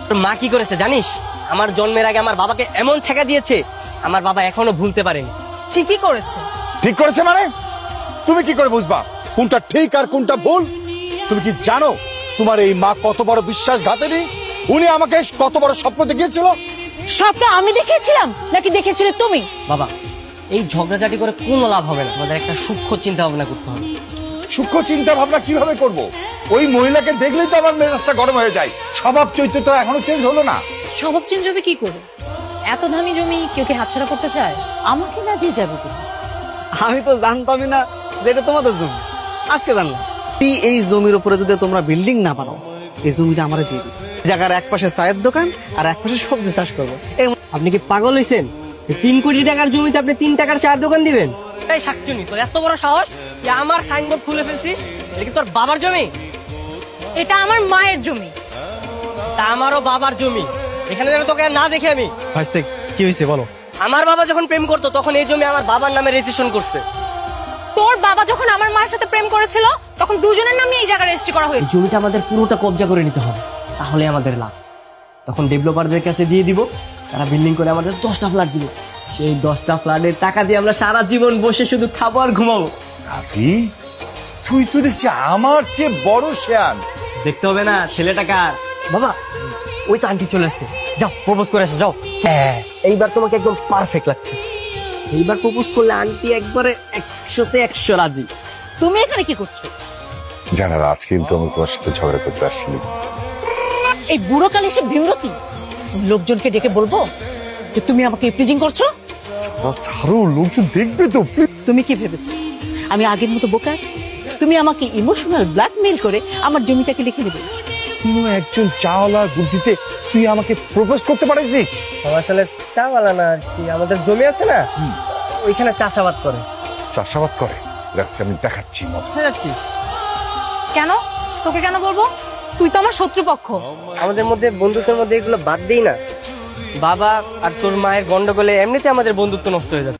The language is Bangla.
তোর মা কি করেছে জানিস? আমার জন্মের আগে আমার বাবাকে এমন ছেঁকা দিয়েছে, আমার বাবা এখনো ভুলতে পারেনি। ঠিকই করেছে। ঠিক করেছে মানে? তুমি কি করে বুঝবা কোনটা ঠিক আর কোনটা ভুল? তুমি কি জানো তোমার এই মা কত বড় বিশ্বাসঘাতিনী? উনি আমাকে কত বড় স্বপ্ন দেখিয়েছিল। স্বপ্ন আমি দেখেছিলাম নাকি দেখেছিলে তুমি? বাবা, এই ঝগড়াঝাটি করে কোনো লাভ হবে না, আমাদের একটা সূক্ষ্ম চিন্তা ভাবনা করতে হবে। সূক্ষ্ম চিন্তা ভাবনা কিভাবে করব? ওই মহিলাকে দেখলেই তো আমার মেজাজটা গরম হয়ে যায়। স্বভাব চরিত্র এখনো চেঞ্জ হলো না। স্বভাব চেঞ্জ হবে কি করে? এত দামি জমি কেউ কি হাতছাড়া করতে চায়? আমাকে না দিয়ে যাবে তুমি? আমি তো জানতামই না যে এটা তোমাদের জমি, আজকে জানলাম। এই জমির উপরে যদি তোমরা বিল্ডিং না বানাও, এই জমিটা আমার দিয়ে দিই। জায়গার এক পাশে চায়ের দোকান আর এক পাশে সবজি চাষ করবো। আপনি কি পাগল হয়েছেন? 3 কোটি টাকার জমিতে আপনি 3 টাকার চায়ের দোকান দিবেন? এই শাকচুনি, তোর এত বড় সাহস যে আমার সাইনবোর্ড খুলে ফেলছিস? এটা কি তোর বাবার জমি? এটা আমার মায়ের জমি। তা আমারও বাবার জমি। এখানে যেন তোকে আর না দেখে আমি। ভাইস্তে কি হয়েছে বলো? আমার বাবা যখন প্রেম করতো তখন এই জমি আমার বাবার নামে রেজিস্ট্রেশন করছে। তোর বাবা যখন আমার মায়ের সাথে প্রেম করেছিল তখন দুজনের নামে এই জায়গা রেজিস্ট্রি করা এই হয়েছে। জমিটা আমাদের পুরোটা কবজা করে নিতে হবে, তাহলে আমাদের লাভ। তখন ডেভেলপারদের কাছে দিয়ে দিব, তারা বিল্ডিং করে আমাদের 10টা ফ্ল্যাট দিবে। সেই 10টা ফ্ল্যাটের টাকা দিয়ে আমরা সারা জীবন বসে শুধু খাবো আর ঘুমাবো। তুই তো দেখছি আমার চেয়ে বড় শেয়ান। দেখতে হবে না ছেলেটা কার। বাবা, ওই তো আন্টি চলে আসছে, যাও প্রপোজ করে আসো যাও। হ্যাঁ, এইবার তোমাকে একদম পারফেক্ট লাগছে। এইবার প্রপোজ করলে আন্টি একবারে 100-তে 100 রাজি। তুমি এখানে কি করছো? জানার আজ কিন্তু আমি তোমার সাথে ঝগড়া করতে আসছিলাম। এই বুড়ো কালে সে ভীমরতি, লোকজনকে ডেকে বলবো যে তুমি আমাকে ইপ্রিজিং করছো? ছাড়ো, লোকজন দেখবে তো। তুমি কি ভেবেছো আমি আগের মতো বোকা আছি? তুমি আমাকে ইমোশনাল ব্ল্যাকমেইল করে আমার জমিটাকে লিখে দেবে? কোনো একজন চাওয়ালার বুদ্ধিতে তুই আমাকে প্রপোজ করতে পারিস? আসলে চাওয়ালা না আর কি, আমাদের জমি আছে না, ওইখানে চাষাবাদ করে। চাষাবাদ করে? আমি দেখাচ্ছি। বুঝতে যাচ্ছিস? কেন? তোকে কেন বলবো? তুই তো আমার শত্রুপক্ষ। আমাদের মধ্যে বন্ধুত্বের মধ্যে এগুলো বাদ দেই না। বাবা আর তোর মায়ের গন্ডগোলে এমনিতে আমাদের বন্ধুত্ব নষ্ট হয়ে যাচ্ছে।